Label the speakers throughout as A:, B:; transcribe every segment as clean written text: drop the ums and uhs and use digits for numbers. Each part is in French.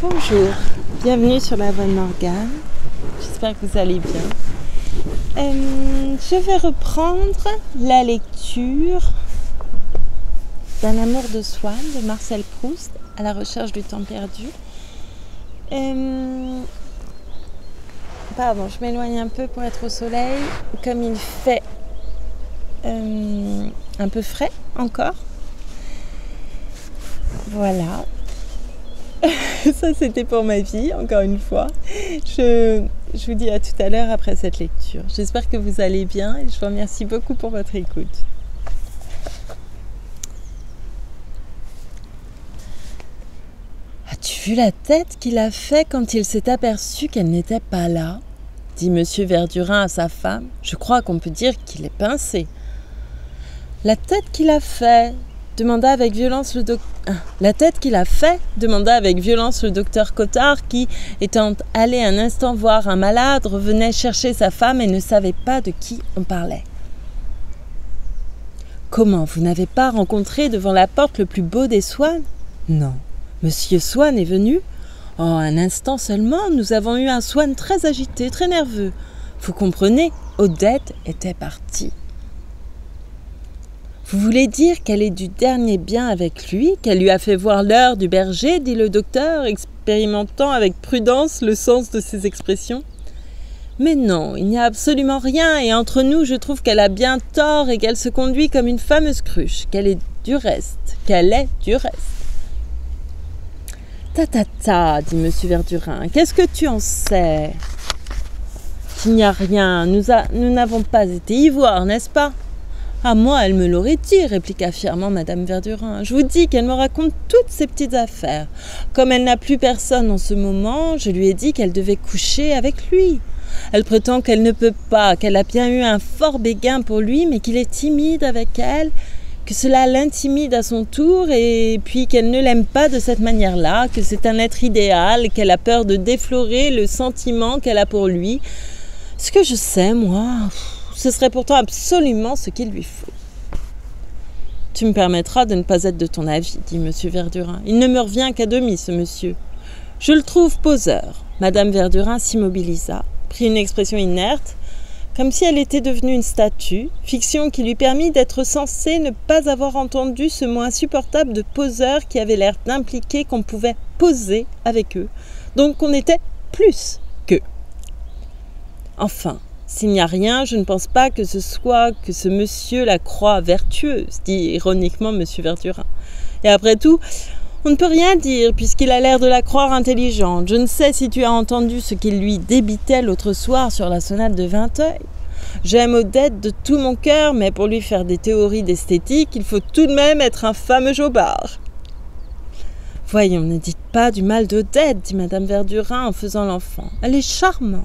A: Bonjour, bienvenue sur la Voix de Morgane, j'espère que vous allez bien. Je vais reprendre la lecture d'un amour de Swann de Marcel Proust, à la recherche du temps perdu. Pardon, je m'éloigne un peu pour être au soleil, comme il fait un peu frais encore. Voilà. Ça c'était pour ma vie, encore une fois. Je vous dis à tout à l'heure après cette lecture. J'espère que vous allez bien et je vous remercie beaucoup pour votre écoute. As-tu vu la tête qu'il a fait quand il s'est aperçu qu'elle n'était pas là ? Dit Monsieur Verdurin à sa femme. Je crois qu'on peut dire qu'il est pincé. La tête qu'il a fait, demanda avec violence le docteur Cottard qui, étant allé un instant voir un malade, revenait chercher sa femme et ne savait pas de qui on parlait. Comment, vous n'avez pas rencontré devant la porte le plus beau des Swann ? Non. Monsieur Swann est venu ? Oh, un instant seulement, nous avons eu un Swann très agité, très nerveux. Vous comprenez, Odette était partie. Vous voulez dire qu'elle est du dernier bien avec lui, qu'elle lui a fait voir l'heure du berger, dit le docteur, expérimentant avec prudence le sens de ses expressions. Mais non, il n'y a absolument rien, et entre nous, je trouve qu'elle a bien tort et qu'elle se conduit comme une fameuse cruche, qu'elle est du reste. Ta, dit Monsieur Verdurin, qu'est-ce que tu en sais ? Qu'il n'y a rien, nous n'avons pas été y voir, n'est-ce pas ? Ah, moi, elle me l'aurait dit, répliqua fièrement Madame Verdurin. Je vous dis qu'elle me raconte toutes ces petites affaires. Comme elle n'a plus personne en ce moment, je lui ai dit qu'elle devait coucher avec lui. Elle prétend qu'elle ne peut pas, qu'elle a bien eu un fort béguin pour lui, mais qu'il est timide avec elle, que cela l'intimide à son tour, et puis qu'elle ne l'aime pas de cette manière-là, que c'est un être idéal, qu'elle a peur de déflorer le sentiment qu'elle a pour lui. Ce que je sais, moi... Ce serait pourtant absolument ce qu'il lui faut. Tu me permettras de ne pas être de ton avis, dit Monsieur Verdurin. Il ne me revient qu'à demi, ce monsieur. Je le trouve poseur. Madame Verdurin s'immobilisa, prit une expression inerte, comme si elle était devenue une statue, fiction qui lui permit d'être censée ne pas avoir entendu ce mot insupportable de poseur qui avait l'air d'impliquer qu'on pouvait poser avec eux, donc qu'on était plus qu'eux. Enfin, s'il n'y a rien, je ne pense pas que ce monsieur la croie vertueuse, dit ironiquement Monsieur Verdurin. Et après tout, on ne peut rien dire, puisqu'il a l'air de la croire intelligente. Je ne sais si tu as entendu ce qu'il lui débitait l'autre soir sur la sonate de Vinteuil. J'aime Odette de tout mon cœur, mais pour lui faire des théories d'esthétique, il faut tout de même être un fameux jobard. Voyons, ne dites pas du mal d'Odette, dit Madame Verdurin en faisant l'enfant. Elle est charmante.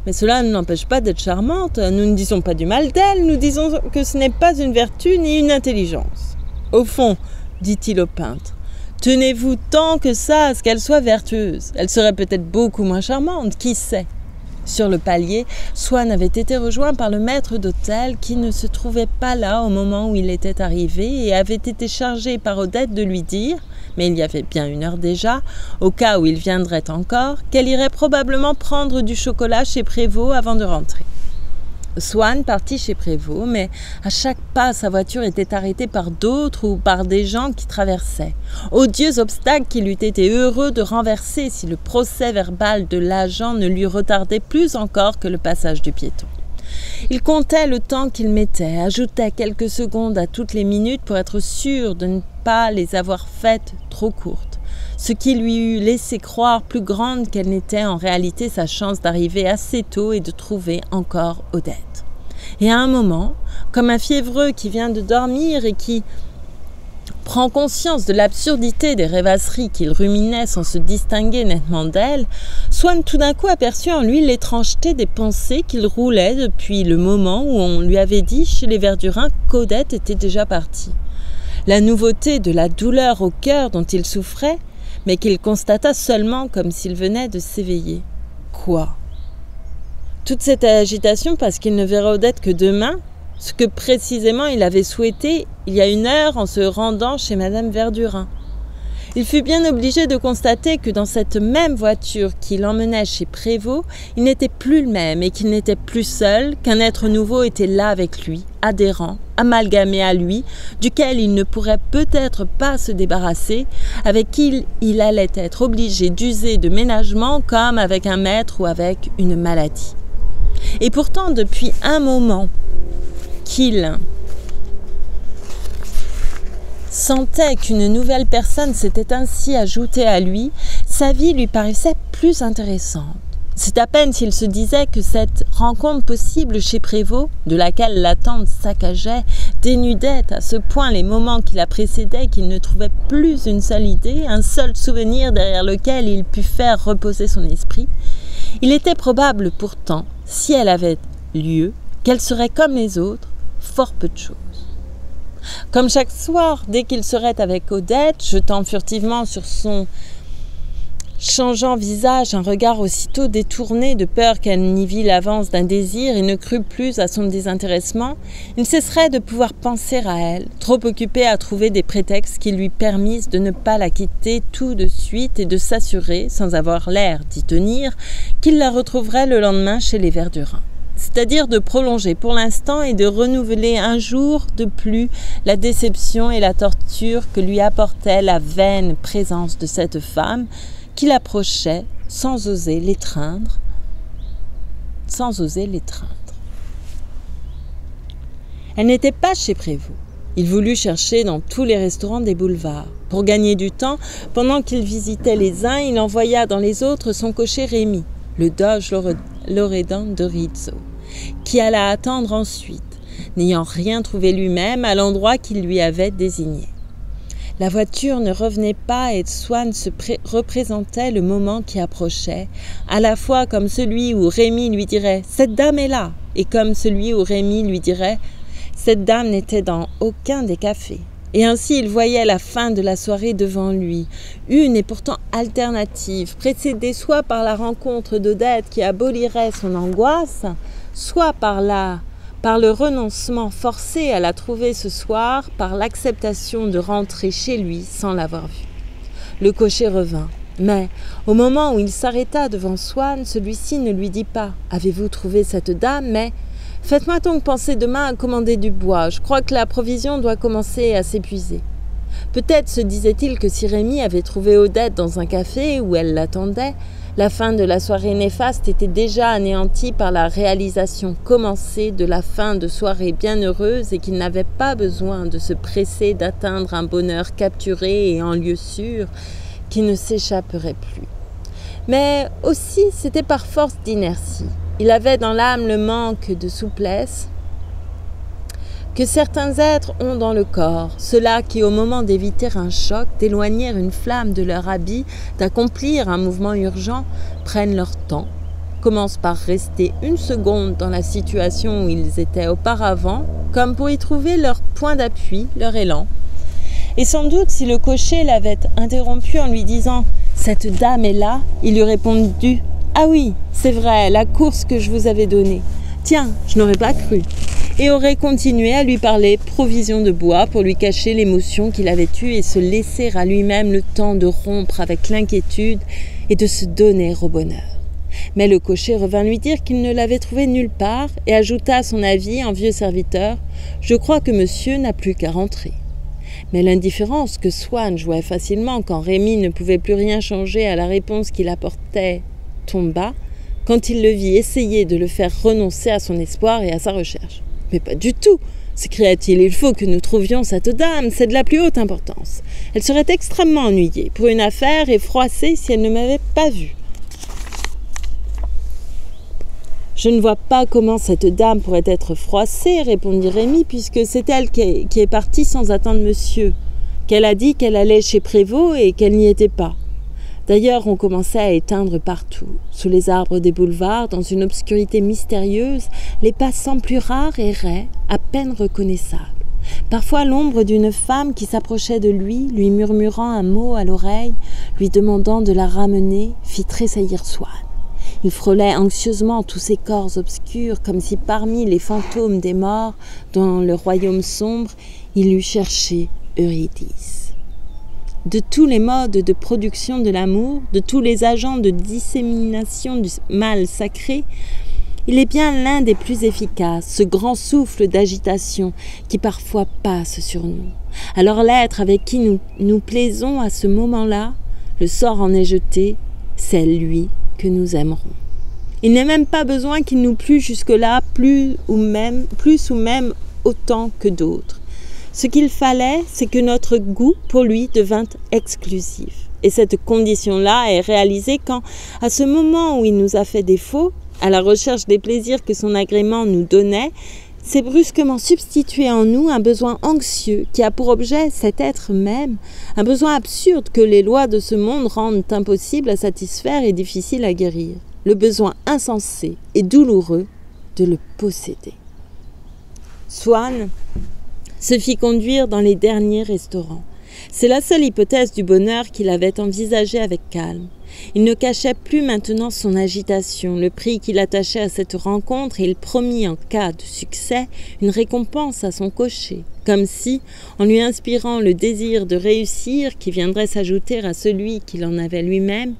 A: Mais cela ne l'empêche pas d'être charmante. Nous ne disons pas du mal d'elle, nous disons que ce n'est pas une vertu ni une intelligence. Au fond, dit-il au peintre, tenez-vous tant que ça à ce qu'elle soit vertueuse. Elle serait peut-être beaucoup moins charmante, qui sait ? Sur le palier, Swann avait été rejoint par le maître d'hôtel qui ne se trouvait pas là au moment où il était arrivé et avait été chargé par Odette de lui dire, mais il y avait bien une heure déjà, au cas où il viendrait encore, qu'elle irait probablement prendre du chocolat chez Prévost avant de rentrer. Swann partit chez Prévost, mais à chaque pas, sa voiture était arrêtée par d'autres ou par des gens qui traversaient. Odieux obstacle qu'il eût été heureux de renverser si le procès-verbal de l'agent ne lui retardait plus encore que le passage du piéton. Il comptait le temps qu'il mettait, ajoutait quelques secondes à toutes les minutes pour être sûr de ne pas les avoir faites trop courtes, ce qui lui eût laissé croire plus grande qu'elle n'était en réalité sa chance d'arriver assez tôt et de trouver encore Odette. Et à un moment, comme un fiévreux qui vient de dormir et qui prend conscience de l'absurdité des rêvasseries qu'il ruminait sans se distinguer nettement d'elle, Swann tout d'un coup aperçut en lui l'étrangeté des pensées qu'il roulait depuis le moment où on lui avait dit chez les Verdurin qu'Odette était déjà partie. La nouveauté de la douleur au cœur dont il souffrait, mais qu'il constata seulement comme s'il venait de s'éveiller. Quoi ? Toute cette agitation parce qu'il ne verra Odette que demain ? Ce que précisément il avait souhaité il y a une heure en se rendant chez Madame Verdurin. Il fut bien obligé de constater que dans cette même voiture qui l'emmenait chez Prévost, il n'était plus le même et qu'il n'était plus seul, qu'un être nouveau était là avec lui, adhérent, amalgamé à lui, duquel il ne pourrait peut-être pas se débarrasser, avec qui il allait être obligé d'user de ménagement comme avec un maître ou avec une maladie. Et pourtant, depuis un moment qu'il sentait qu'une nouvelle personne s'était ainsi ajoutée à lui, sa vie lui paraissait plus intéressante. C'est à peine s'il se disait que cette rencontre possible chez Prévost, de laquelle l'attente saccageait, dénudait à ce point les moments qui la précédaient qu'il ne trouvait plus une seule idée, un seul souvenir derrière lequel il pût faire reposer son esprit. Il était probable pourtant, si elle avait lieu, qu'elle serait comme les autres, fort peu de choses. Comme chaque soir, dès qu'il serait avec Odette, jetant furtivement sur son changeant visage un regard aussitôt détourné de peur qu'elle n'y vît l'avance d'un désir et ne crût plus à son désintéressement, il cesserait de pouvoir penser à elle, trop occupé à trouver des prétextes qui lui permissent de ne pas la quitter tout de suite et de s'assurer, sans avoir l'air d'y tenir, qu'il la retrouverait le lendemain chez les Verdurin. C'est-à-dire de prolonger pour l'instant et de renouveler un jour de plus la déception et la torture que lui apportait la vaine présence de cette femme qui l'approchait sans oser l'étreindre. Elle n'était pas chez Prévost. Il voulut chercher dans tous les restaurants des boulevards. Pour gagner du temps, pendant qu'il visitait les uns, il envoya dans les autres son cocher Rémi, le doge Loredan de Rizzo, qui alla attendre ensuite, n'ayant rien trouvé lui-même à l'endroit qu'il lui avait désigné. La voiture ne revenait pas et Swann se représentait le moment qui approchait, à la fois comme celui où Rémi lui dirait « Cette dame est là » et comme celui où Rémi lui dirait « Cette dame n'était dans aucun des cafés ». Et ainsi il voyait la fin de la soirée devant lui, une et pourtant alternative, précédée soit par la rencontre d'Odette qui abolirait son angoisse, soit par le renoncement forcé à la trouver ce soir, par l'acceptation de rentrer chez lui sans l'avoir vue. Le cocher revint, mais au moment où il s'arrêta devant Swann, celui-ci ne lui dit pas « Avez-vous trouvé cette dame ?» mais « Faites-moi donc penser demain à commander du bois, je crois que la provision doit commencer à s'épuiser. » Peut-être se disait-il que si Rémi avait trouvé Odette dans un café où elle l'attendait, la fin de la soirée néfaste était déjà anéantie par la réalisation commencée de la fin de soirée bienheureuse et qu'il n'avait pas besoin de se presser d'atteindre un bonheur capturé et en lieu sûr qui ne s'échapperait plus. Mais aussi c'était par force d'inertie. Il avait dans l'âme le manque de souplesse que certains êtres ont dans le corps, ceux-là qui, au moment d'éviter un choc, d'éloigner une flamme de leur habit, d'accomplir un mouvement urgent, prennent leur temps, commencent par rester une seconde dans la situation où ils étaient auparavant, comme pour y trouver leur point d'appui, leur élan. Et sans doute, si le cocher l'avait interrompu en lui disant « Cette dame est là », il lui répondu « Ah oui, c'est vrai, la course que je vous avais donnée. Tiens, je n'aurais pas cru. » Et aurait continué à lui parler provision de bois pour lui cacher l'émotion qu'il avait eue et se laisser à lui-même le temps de rompre avec l'inquiétude et de se donner au bonheur. Mais le cocher revint lui dire qu'il ne l'avait trouvé nulle part et ajouta à son avis en vieux serviteur « Je crois que monsieur n'a plus qu'à rentrer. » Mais l'indifférence que Swann jouait facilement quand Rémi ne pouvait plus rien changer à la réponse qu'il apportait tomba quand il le vit essayer de le faire renoncer à son espoir et à sa recherche. « Mais pas du tout !» s'écria-t-il. « Il faut que nous trouvions cette dame, c'est de la plus haute importance. Elle serait extrêmement ennuyée pour une affaire et froissée si elle ne m'avait pas vue. » « Je ne vois pas comment cette dame pourrait être froissée, répondit Rémi, puisque c'est elle qui est partie sans attendre monsieur, qu'elle a dit qu'elle allait chez Prévost et qu'elle n'y était pas. D'ailleurs, on commençait à éteindre partout, sous les arbres des boulevards, dans une obscurité mystérieuse, les passants plus rares erraient, à peine reconnaissables. Parfois, l'ombre d'une femme qui s'approchait de lui murmurant un mot à l'oreille, lui demandant de la ramener, fit tressaillir Swann. Il frôlait anxieusement tous ces corps obscurs, comme si parmi les fantômes des morts, dans le royaume sombre, il eût cherché Eurydice. de tous les modes de production de l'amour, de tous les agents de dissémination du mal sacré, il est bien l'un des plus efficaces, ce grand souffle d'agitation qui parfois passe sur nous. Alors l'être avec qui nous plaisons à ce moment-là, le sort en est jeté, c'est lui que nous aimerons. Il n'est même pas besoin qu'il nous plût jusque-là plus ou même autant que d'autres. Ce qu'il fallait, c'est que notre goût pour lui devint exclusif. Et cette condition-là est réalisée quand, à ce moment où il nous a fait défaut, à la recherche des plaisirs que son agrément nous donnait, s'est brusquement substitué en nous un besoin anxieux qui a pour objet cet être même, un besoin absurde que les lois de ce monde rendent impossible à satisfaire et difficile à guérir, le besoin insensé et douloureux de le posséder. Swann se fit conduire dans les derniers restaurants. C'est la seule hypothèse du bonheur qu'il avait envisagée avec calme. Il ne cachait plus maintenant son agitation, le prix qu'il attachait à cette rencontre, et il promit en cas de succès une récompense à son cocher, comme si, en lui inspirant le désir de réussir qui viendrait s'ajouter à celui qu'il en avait lui-même,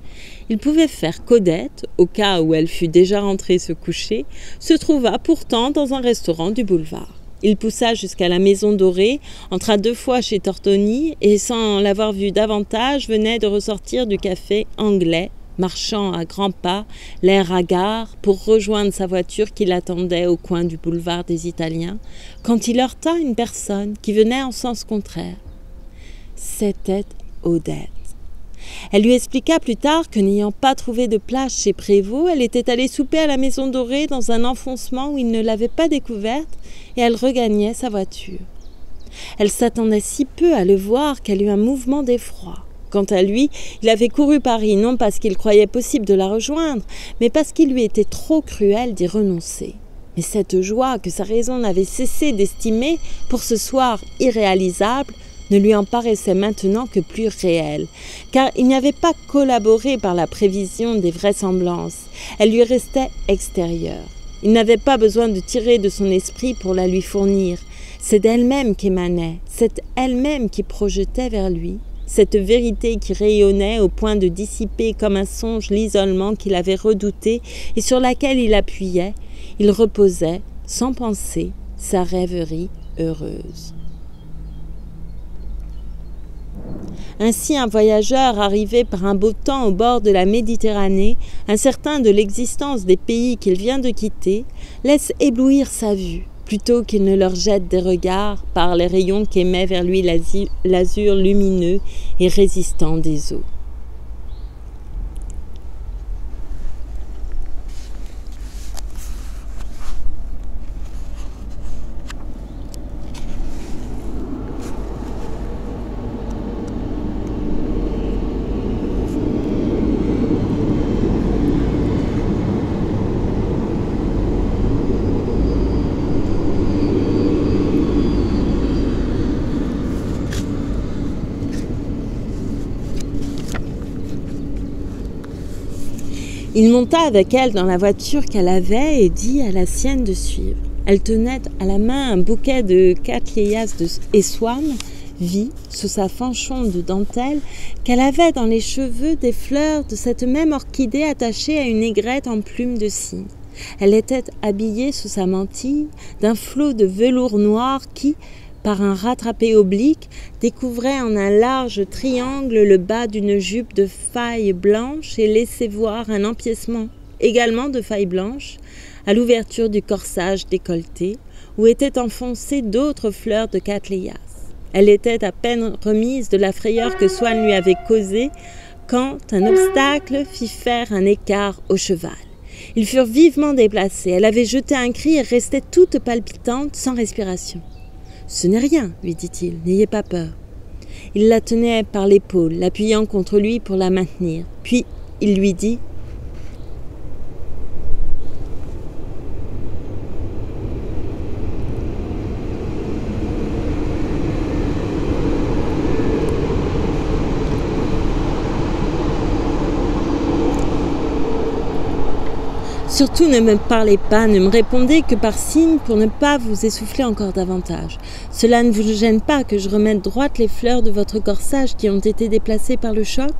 A: il pouvait faire qu'Odette, au cas où elle fût déjà rentrée se coucher, se trouva pourtant dans un restaurant du boulevard. Il poussa jusqu'à la Maison Dorée, entra 2 fois chez Tortoni et, sans l'avoir vu davantage, venait de ressortir du café anglais, marchant à grands pas, l'air hagard, pour rejoindre sa voiture qui l'attendait au coin du boulevard des Italiens, quand il heurta une personne qui venait en sens contraire. C'était Odette. Elle lui expliqua plus tard que, n'ayant pas trouvé de place chez Prévost, elle était allée souper à la Maison Dorée dans un enfoncement où il ne l'avait pas découverte, et elle regagnait sa voiture. Elle s'attendait si peu à le voir qu'elle eut un mouvement d'effroi. Quant à lui, il avait couru Paris, non parce qu'il croyait possible de la rejoindre, mais parce qu'il lui était trop cruel d'y renoncer. Mais cette joie que sa raison n'avait cessé d'estimer pour ce soir irréalisable ne lui en paraissait maintenant que plus réelle, car il n'y avait pas collaboré par la prévision des vraisemblances, elle lui restait extérieure. Il n'avait pas besoin de tirer de son esprit pour la lui fournir, c'est d'elle-même qu'émanait, c'est elle-même qui projetait vers lui, cette vérité qui rayonnait au point de dissiper comme un songe l'isolement qu'il avait redouté et sur laquelle il appuyait, il reposait, sans penser, sa rêverie heureuse. Ainsi, un voyageur arrivé par un beau temps au bord de la Méditerranée, incertain de l'existence des pays qu'il vient de quitter, laisse éblouir sa vue, plutôt qu'il ne leur jette des regards par les rayons qu'émet vers lui l'azur lumineux et résistant des eaux. Il monta avec elle dans la voiture qu'elle avait et dit à la sienne de suivre. Elle tenait à la main un bouquet de cattleyas et Swann vit, sous sa fanchon de dentelle, qu'elle avait dans les cheveux des fleurs de cette même orchidée attachée à une aigrette en plume de cygne. Elle était habillée sous sa mantille d'un flot de velours noir qui, par un rattrapé oblique, découvrait en un large triangle le bas d'une jupe de faille blanche et laissait voir un empiècement, également de faille blanche, à l'ouverture du corsage décolleté, où étaient enfoncées d'autres fleurs de cattleyas. Elle était à peine remise de la frayeur que Swann lui avait causée, quand un obstacle fit faire un écart au cheval. Ils furent vivement déplacés. Elle avait jeté un cri et restait toute palpitante, sans respiration. « Ce n'est rien, lui dit-il, n'ayez pas peur. » Il la tenait par l'épaule, l'appuyant contre lui pour la maintenir. Puis il lui dit « Surtout ne me parlez pas, ne me répondez que par signe pour ne pas vous essouffler encore davantage. Cela ne vous gêne pas que je remette droite les fleurs de votre corsage qui ont été déplacées par le choc?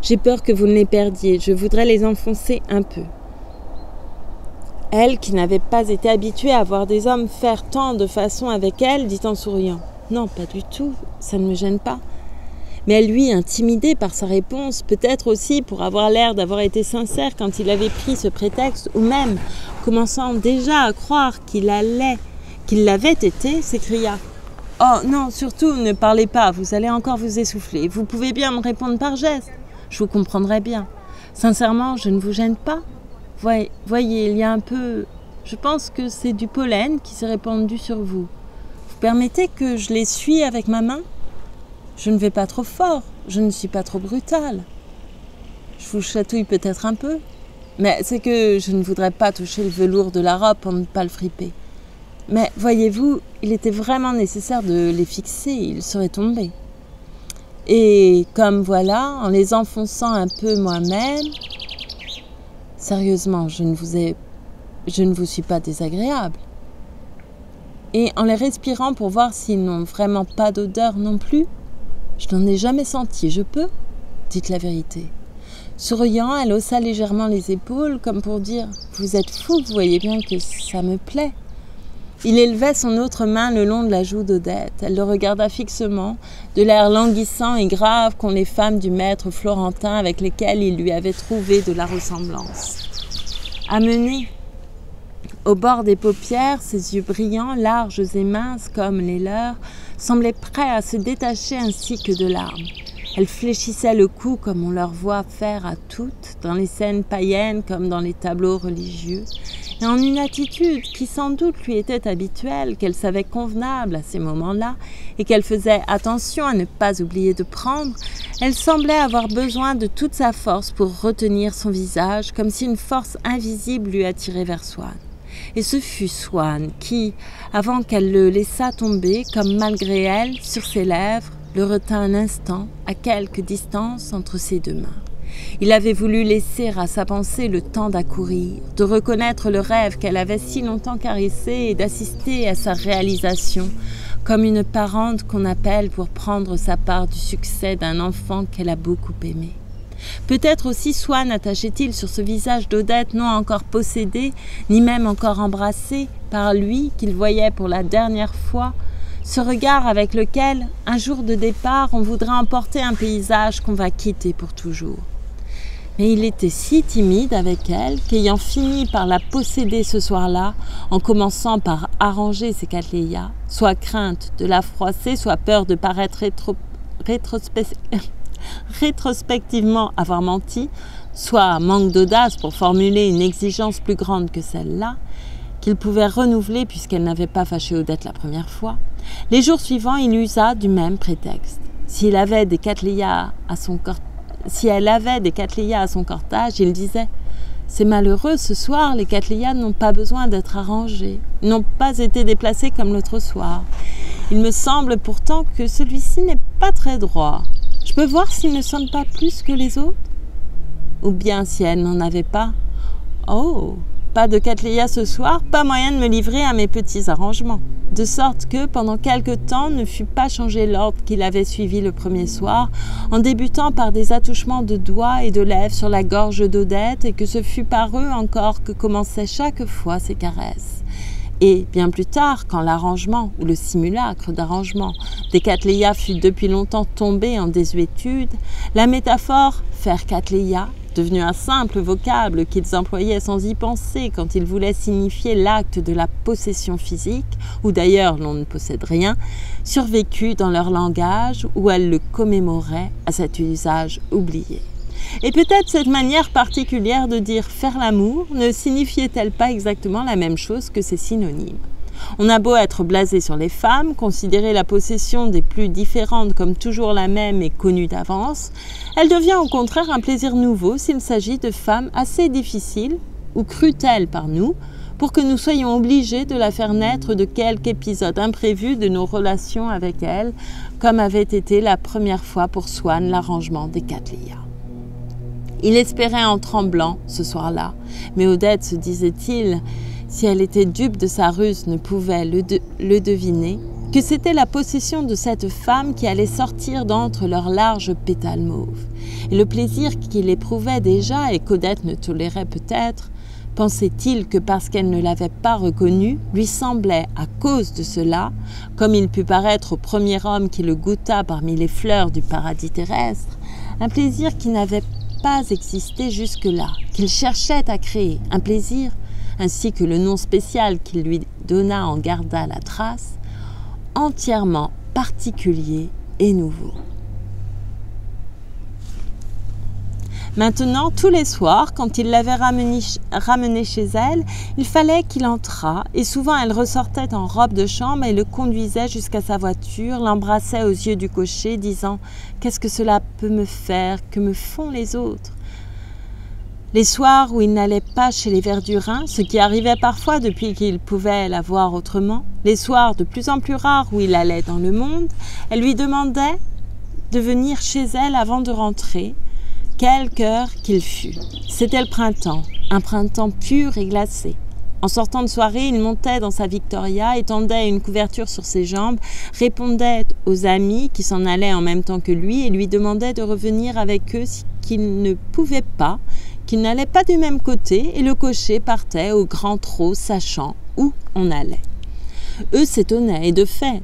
A: J'ai peur que vous ne les perdiez, je voudrais les enfoncer un peu. » Elle, qui n'avait pas été habituée à voir des hommes faire tant de façons avec elle, dit en souriant: « Non, pas du tout, ça ne me gêne pas. » Mais elle, lui, intimidée par sa réponse, peut-être aussi pour avoir l'air d'avoir été sincère quand il avait pris ce prétexte, ou même commençant déjà à croire qu'il l'avait été, s'écria: « Oh non, surtout ne parlez pas, vous allez encore vous essouffler. Vous pouvez bien me répondre par geste, je vous comprendrai bien. Sincèrement, je ne vous gêne pas. Voyez, il y a un peu... Je pense que c'est du pollen qui s'est répandu sur vous. Vous permettez que je l'essuie avec ma main ? Je ne vais pas trop fort, je ne suis pas trop brutale. Je vous chatouille peut-être un peu, mais c'est que je ne voudrais pas toucher le velours de la robe pour ne pas le friper. Mais voyez-vous, il était vraiment nécessaire de les fixer, ils seraient tombés. Et comme voilà, en les enfonçant un peu moi-même... Sérieusement, je ne vous suis pas désagréable. Et en les respirant pour voir s'ils n'ont vraiment pas d'odeur non plus, je n'en ai jamais senti, je peux ? Dites la vérité. Souriant, elle haussa légèrement les épaules, comme pour dire « Vous êtes fou, vous voyez bien que ça me plaît. » Il élevait son autre main le long de la joue d'Odette. Elle le regarda fixement, de l'air languissant et grave qu'ont les femmes du maître florentin avec lesquelles il lui avait trouvé de la ressemblance. Amené au bord des paupières, ses yeux brillants, larges et minces comme les leurs, semblaient prêts à se détacher ainsi que de larmes. Elle fléchissait le cou comme on leur voit faire à toutes, dans les scènes païennes comme dans les tableaux religieux, et en une attitude qui sans doute lui était habituelle, qu'elle savait convenable à ces moments-là, et qu'elle faisait attention à ne pas oublier de prendre, elle semblait avoir besoin de toute sa force pour retenir son visage, comme si une force invisible lui attirait vers Swann. Et ce fut Swann qui, avant qu'elle le laissât tomber, comme malgré elle, sur ses lèvres, le retint un instant, à quelque distance entre ses deux mains. Il avait voulu laisser à sa pensée le temps d'accourir, de reconnaître le rêve qu'elle avait si longtemps caressé et d'assister à sa réalisation, comme une parente qu'on appelle pour prendre sa part du succès d'un enfant qu'elle a beaucoup aimé. Peut-être aussi Swann attachait-il sur ce visage d'Odette non encore possédé, ni même encore embrassé par lui qu'il voyait pour la dernière fois, ce regard avec lequel, un jour de départ, on voudrait emporter un paysage qu'on va quitter pour toujours. Mais il était si timide avec elle qu'ayant fini par la posséder ce soir-là, en commençant par arranger ses cattleyas, soit crainte de la froisser, soit peur de paraître rétrospectivement avoir menti, soit manque d'audace pour formuler une exigence plus grande que celle-là, qu'il pouvait renouveler puisqu'elle n'avait pas fâché Odette la première fois, les jours suivants, il usa du même prétexte. Si elle avait des cattleyas à son cortège, il disait « C'est malheureux, ce soir, les cattleyas n'ont pas besoin d'être arrangés, n'ont pas été déplacés comme l'autre soir. Il me semble pourtant que celui-ci n'est pas très droit. Je peux voir s'il ne sonne pas plus que les autres ? Ou bien si elle n'en avait pas. Oh, pas de cattleya ce soir, pas moyen de me livrer à mes petits arrangements. » De sorte que, pendant quelque temps, ne fut pas changé l'ordre qu'il avait suivi le premier soir, en débutant par des attouchements de doigts et de lèvres sur la gorge d'Odette, et que ce fut par eux encore que commençaient chaque fois ses caresses. Et, bien plus tard, quand l'arrangement, ou le simulacre d'arrangement, des cattleyas fut depuis longtemps tombé en désuétude, la métaphore « faire cattleya » devenu un simple vocable qu'ils employaient sans y penser quand ils voulaient signifier l'acte de la possession physique, où d'ailleurs l'on ne possède rien, survécut dans leur langage où elles le commémoraient à cet usage oublié. Et peut-être cette manière particulière de dire « faire l'amour » ne signifiait-elle pas exactement la même chose que ses synonymes. On a beau être blasé sur les femmes, considérer la possession des plus différentes comme toujours la même et connue d'avance, elle devient au contraire un plaisir nouveau s'il s'agit de femmes assez difficiles, ou crues-telles par nous, pour que nous soyons obligés de la faire naître de quelque épisode imprévu de nos relations avec elle, comme avait été la première fois pour Swann l'arrangement des cattleyas. Il espérait en tremblant ce soir-là, mais Odette, se disait-il, si elle était dupe de sa ruse, ne pouvait le deviner, que c'était la possession de cette femme qui allait sortir d'entre leurs larges pétales mauves. Et le plaisir qu'il éprouvait déjà et qu'Odette ne tolérait peut-être, pensait-il que parce qu'elle ne l'avait pas reconnu, lui semblait, à cause de cela, comme il put paraître au premier homme qui le goûta parmi les fleurs du paradis terrestre, un plaisir qui n'avait pas existé jusque-là, qu'il cherchait à créer, un plaisir, ainsi que le nom spécial qu'il lui donna en garda la trace, entièrement particulier et nouveau. Maintenant, tous les soirs, quand il l'avait ramenée chez elle, il fallait qu'il entrât, et souvent elle ressortait en robe de chambre et le conduisait jusqu'à sa voiture, l'embrassait aux yeux du cocher, disant « Qu'est-ce que cela peut me faire? Que me font les autres ?» Les soirs où il n'allait pas chez les Verdurins, ce qui arrivait parfois depuis qu'il pouvait la voir autrement, les soirs de plus en plus rares où il allait dans le monde, elle lui demandait de venir chez elle avant de rentrer, quelque heure qu'il fût. C'était le printemps, un printemps pur et glacé. En sortant de soirée, il montait dans sa Victoria, étendait une couverture sur ses jambes, répondait aux amis qui s'en allaient en même temps que lui et lui demandait de revenir avec eux qu'il ne pouvait pas, qu'il n'allait pas du même côté, et le cocher partait au grand trot, sachant où on allait. Eux s'étonnaient, et de fait,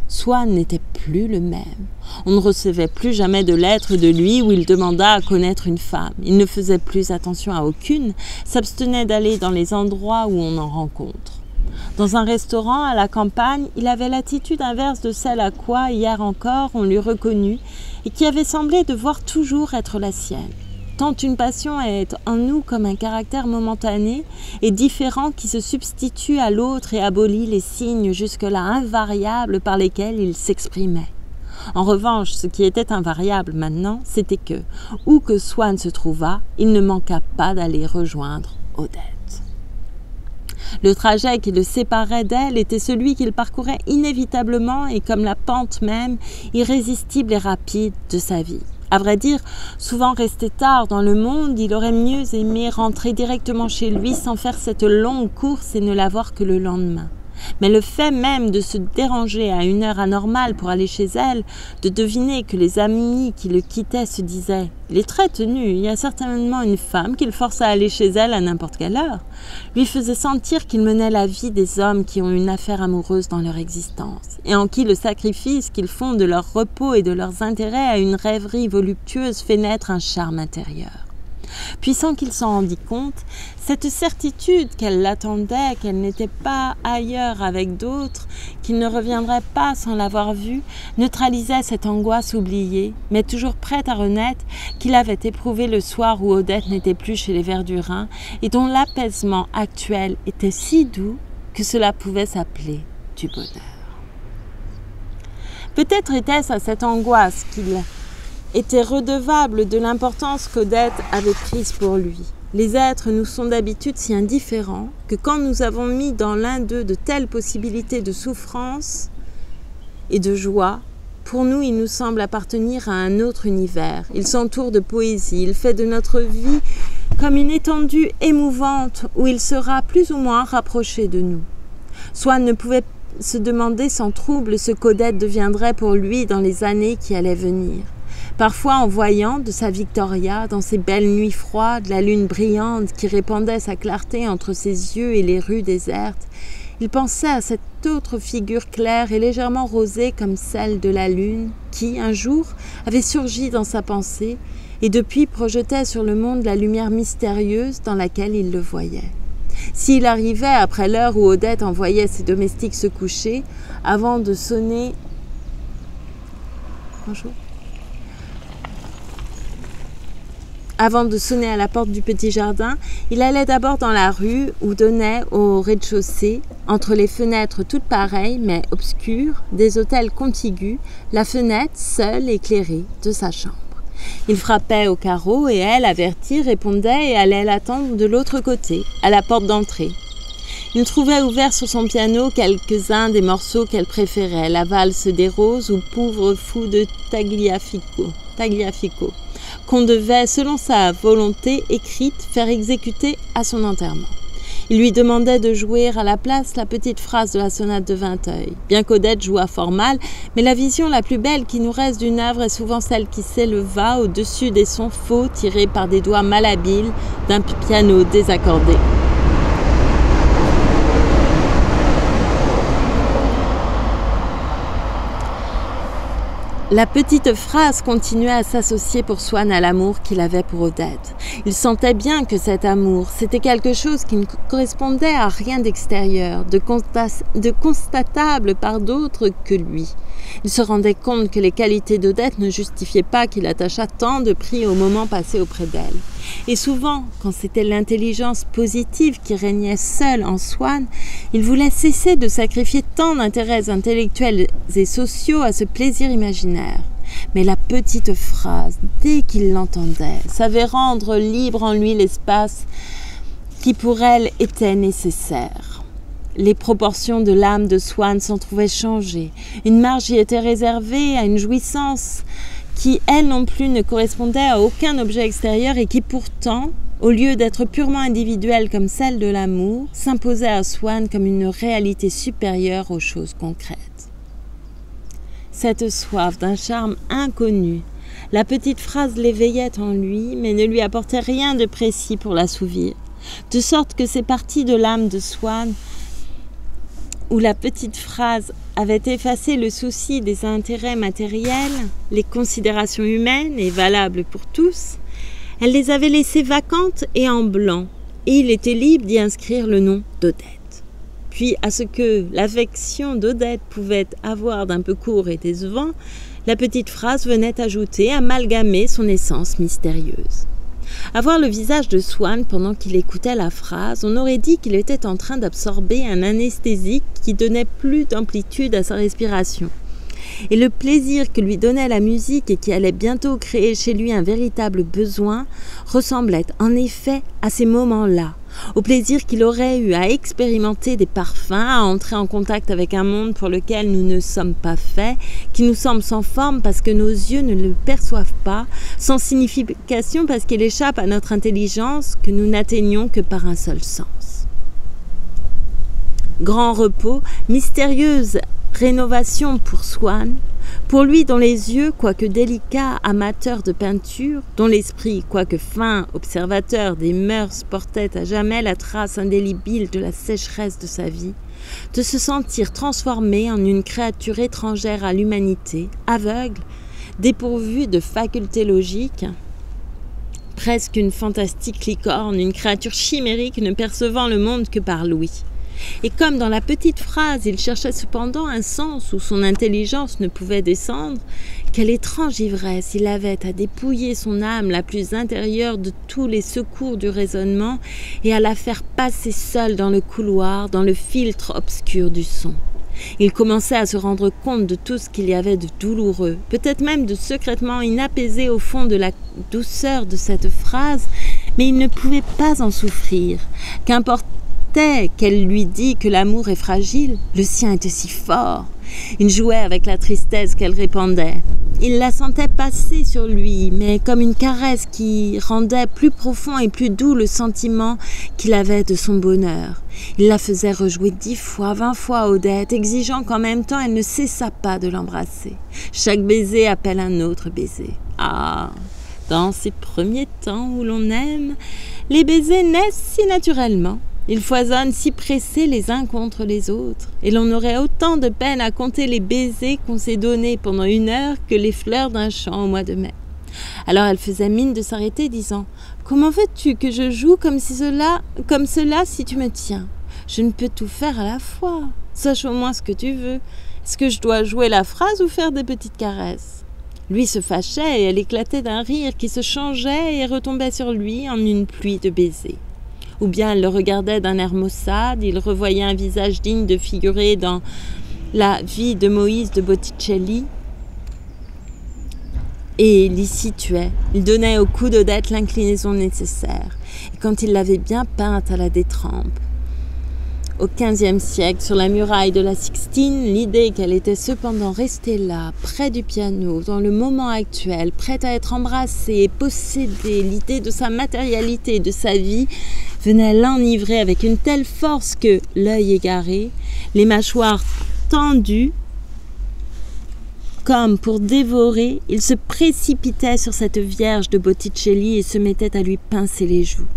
A: Swann n'était plus le même. On ne recevait plus jamais de lettres de lui où il demanda à connaître une femme. Il ne faisait plus attention à aucune, s'abstenait d'aller dans les endroits où on en rencontre. Dans un restaurant à la campagne, il avait l'attitude inverse de celle à quoi, hier encore, on l'eût reconnu et qui avait semblé devoir toujours être la sienne. Tant une passion est en nous comme un caractère momentané et différent qui se substitue à l'autre et abolit les signes jusque-là invariables par lesquels il s'exprimait. En revanche, ce qui était invariable maintenant, c'était que, où que Swann se trouvât, il ne manqua pas d'aller rejoindre Odette. Le trajet qui le séparait d'elle était celui qu'il parcourait inévitablement et comme la pente même, irrésistible et rapide de sa vie. À vrai dire, souvent resté tard dans le monde, il aurait mieux aimé rentrer directement chez lui sans faire cette longue course et ne la voir que le lendemain. Mais le fait même de se déranger à une heure anormale pour aller chez elle, de deviner que les amis qui le quittaient se disaient « Il est très tenu, il y a certainement une femme qui le force à aller chez elle à n'importe quelle heure », lui faisait sentir qu'il menait la vie des hommes qui ont une affaire amoureuse dans leur existence, et en qui le sacrifice qu'ils font de leur repos et de leurs intérêts à une rêverie voluptueuse fait naître un charme intérieur. Puis sans qu'il s'en rendît compte, cette certitude qu'elle l'attendait, qu'elle n'était pas ailleurs avec d'autres, qu'il ne reviendrait pas sans l'avoir vue, neutralisait cette angoisse oubliée, mais toujours prête à renaître, qu'il avait éprouvée le soir où Odette n'était plus chez les Verdurins et dont l'apaisement actuel était si doux que cela pouvait s'appeler du bonheur. Peut-être était-ce à cette angoisse qu'il était redevable de l'importance qu'Odette avait prise pour lui. Les êtres nous sont d'habitude si indifférents que quand nous avons mis dans l'un d'eux de telles possibilités de souffrance et de joie, pour nous, il nous semble appartenir à un autre univers. Il s'entoure de poésie, il fait de notre vie comme une étendue émouvante où il sera plus ou moins rapproché de nous. Swann ne pouvait se demander sans trouble ce qu'Odette deviendrait pour lui dans les années qui allaient venir. Parfois, en voyant de sa Victoria, dans ces belles nuits froides, la lune brillante qui répandait sa clarté entre ses yeux et les rues désertes, il pensait à cette autre figure claire et légèrement rosée comme celle de la lune, qui, un jour, avait surgi dans sa pensée et depuis projetait sur le monde la lumière mystérieuse dans laquelle il le voyait. S'il arrivait, après l'heure où Odette envoyait ses domestiques se coucher, avant de sonner... Bonjour. Avant de sonner à la porte du petit jardin, il allait d'abord dans la rue où donnait au rez-de-chaussée, entre les fenêtres toutes pareilles mais obscures, des hôtels contigus, la fenêtre seule éclairée de sa chambre. Il frappait au carreau et elle, avertie, répondait et allait l'attendre de l'autre côté, à la porte d'entrée. Il trouvait ouverts sur son piano quelques-uns des morceaux qu'elle préférait, la valse des roses ou Pauvre fou de Tagliafico, qu'on devait, selon sa volonté écrite, faire exécuter à son enterrement. Il lui demandait de jouer à la place la petite phrase de la sonate de Vinteuil. Bien qu'Odette jouât fort mal, mais la vision la plus belle qui nous reste d'une œuvre est souvent celle qui s'éleva au-dessus des sons faux tirés par des doigts malhabiles d'un piano désaccordé. La petite phrase continuait à s'associer pour Swann à l'amour qu'il avait pour Odette. Il sentait bien que cet amour, c'était quelque chose qui ne correspondait à rien d'extérieur, de constatable par d'autres que lui. Il se rendait compte que les qualités d'Odette ne justifiaient pas qu'il attachât tant de prix au moment passé auprès d'elle. Et souvent, quand c'était l'intelligence positive qui régnait seule en Swann, il voulait cesser de sacrifier tant d'intérêts intellectuels et sociaux à ce plaisir imaginaire. Mais la petite phrase, dès qu'il l'entendait, savait rendre libre en lui l'espace qui pour elle était nécessaire. Les proportions de l'âme de Swann s'en trouvaient changées. Une marge y était réservée à une jouissance qui, elle non plus, ne correspondait à aucun objet extérieur et qui pourtant, au lieu d'être purement individuelle comme celle de l'amour, s'imposait à Swann comme une réalité supérieure aux choses concrètes. Cette soif d'un charme inconnu, la petite phrase l'éveillait en lui, mais ne lui apportait rien de précis pour l'assouvir, de sorte que ces parties de l'âme de Swann, où la petite phrase avait effacé le souci des intérêts matériels, les considérations humaines et valables pour tous, elle les avait laissées vacantes et en blanc, et il était libre d'y inscrire le nom d'Odette. Puis, à ce que l'affection d'Odette pouvait avoir d'un peu court et décevant, la petite phrase venait ajouter, amalgamer son essence mystérieuse. À voir le visage de Swann pendant qu'il écoutait la phrase, on aurait dit qu'il était en train d'absorber un anesthésique qui donnait plus d'amplitude à sa respiration. Et le plaisir que lui donnait la musique et qui allait bientôt créer chez lui un véritable besoin ressemblait en effet à ces moments-là, au plaisir qu'il aurait eu à expérimenter des parfums, à entrer en contact avec un monde pour lequel nous ne sommes pas faits, qui nous semble sans forme parce que nos yeux ne le perçoivent pas, sans signification parce qu'il échappe à notre intelligence, que nous n'atteignons que par un seul sens. Grand repos, mystérieuse rénovation pour Swann, pour lui dont les yeux, quoique délicats, amateurs de peinture, dont l'esprit, quoique fin, observateur des mœurs, portait à jamais la trace indélébile de la sécheresse de sa vie, de se sentir transformé en une créature étrangère à l'humanité, aveugle, dépourvue de facultés logiques, presque une fantastique licorne, une créature chimérique ne percevant le monde que par l'ouïe. Et comme dans la petite phrase, il cherchait cependant un sens où son intelligence ne pouvait descendre, quelle étrange ivresse il avait à dépouiller son âme la plus intérieure de tous les secours du raisonnement et à la faire passer seule dans le couloir, dans le filtre obscur du son. Il commençait à se rendre compte de tout ce qu'il y avait de douloureux, peut-être même de secrètement inapaisé au fond de la douceur de cette phrase, mais il ne pouvait pas en souffrir. Qu'importe qu'elle lui dit que l'amour est fragile, le sien était si fort. Il jouait avec la tristesse qu'elle répandait. Il la sentait passer sur lui, mais comme une caresse qui rendait plus profond et plus doux le sentiment qu'il avait de son bonheur. Il la faisait rejouer 10 fois, 20 fois Odette, exigeant qu'en même temps elle ne cessât pas de l'embrasser. Chaque baiser appelle un autre baiser. Ah, dans ces premiers temps où l'on aime, les baisers naissent si naturellement. Ils foisonnent si pressés les uns contre les autres, et l'on aurait autant de peine à compter les baisers qu'on s'est donnés pendant 1 heure que les fleurs d'un champ au mois de mai. Alors elle faisait mine de s'arrêter, disant « Comment veux-tu que je joue comme cela si tu me tiens ? Je ne peux tout faire à la fois. Sache au moins ce que tu veux. Est-ce que je dois jouer la phrase ou faire des petites caresses ?» Lui se fâchait et elle éclatait d'un rire qui se changeait et retombait sur lui en une pluie de baisers. Ou bien elle le regardait d'un air maussade, il revoyait un visage digne de figurer dans la vie de Moïse de Botticelli, et l'y situait. Il donnait au cou d'Odette l'inclinaison nécessaire, et quand il l'avait bien peinte à la détrempe, Au XVe siècle, sur la muraille de la Sixtine, l'idée qu'elle était cependant restée là, près du piano, dans le moment actuel, prête à être embrassée et possédée, l'idée de sa matérialité, de sa vie, venait l'enivrer avec une telle force que, l'œil égaré, les mâchoires tendues, comme pour dévorer, il se précipitait sur cette vierge de Botticelli et se mettait à lui pincer les joues.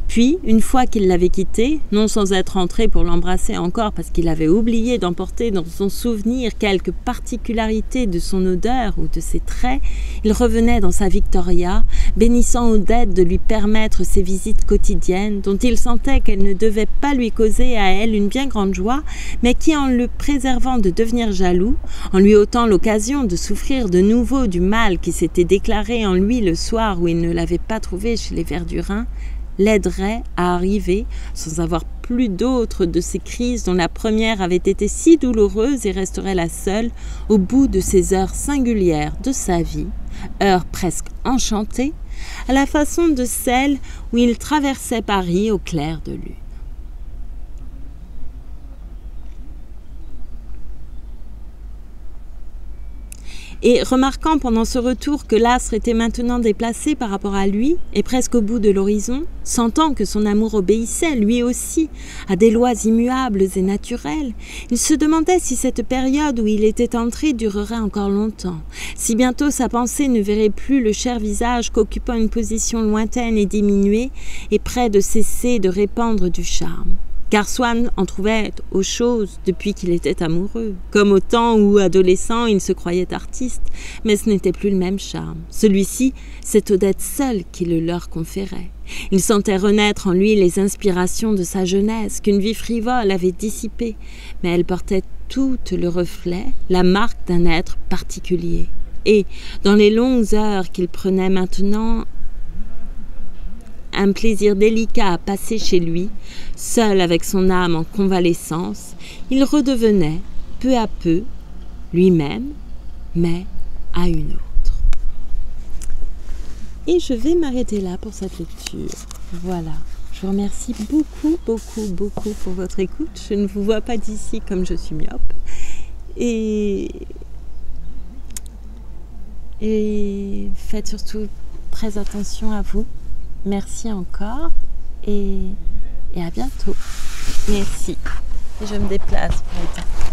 A: Puis, une fois qu'il l'avait quittée, non sans être entré pour l'embrasser encore parce qu'il avait oublié d'emporter dans son souvenir quelques particularités de son odeur ou de ses traits, il revenait dans sa Victoria, bénissant Odette de lui permettre ses visites quotidiennes, dont il sentait qu'elles ne devaient pas lui causer à elle une bien grande joie, mais qui, en le préservant de devenir jaloux, en lui ôtant l'occasion de souffrir de nouveau du mal qui s'était déclaré en lui le soir où il ne l'avait pas trouvé chez les Verdurins, l'aiderait à arriver, sans avoir plus d'autre de ces crises dont la première avait été si douloureuse et resterait la seule, au bout de ces heures singulières de sa vie, heures presque enchantées, à la façon de celle où il traversait Paris au clair de lune. Et remarquant pendant ce retour que l'astre était maintenant déplacé par rapport à lui et presque au bout de l'horizon, sentant que son amour obéissait, lui aussi, à des lois immuables et naturelles, il se demandait si cette période où il était entré durerait encore longtemps, si bientôt sa pensée ne verrait plus le cher visage qu'occupant une position lointaine et diminuée et près de cesser de répandre du charme. Car Swann en trouvait aux choses depuis qu'il était amoureux, comme au temps où, adolescent, il se croyait artiste, mais ce n'était plus le même charme. Celui-ci, c'est Odette seule qui le leur conférait. Il sentait renaître en lui les inspirations de sa jeunesse, qu'une vie frivole avait dissipées, mais elle portait toutes le reflet, la marque d'un être particulier. Et, dans les longues heures qu'il prenait maintenant, un plaisir délicat à passer chez lui, seul avec son âme en convalescence, il redevenait, peu à peu, lui-même, mais à une autre. Et je vais m'arrêter là pour cette lecture. Voilà. Je vous remercie beaucoup pour votre écoute. Je ne vous vois pas d'ici comme je suis myope. Et faites surtout très attention à vous. Merci encore et à bientôt. Merci. Et je me déplace pour le temps.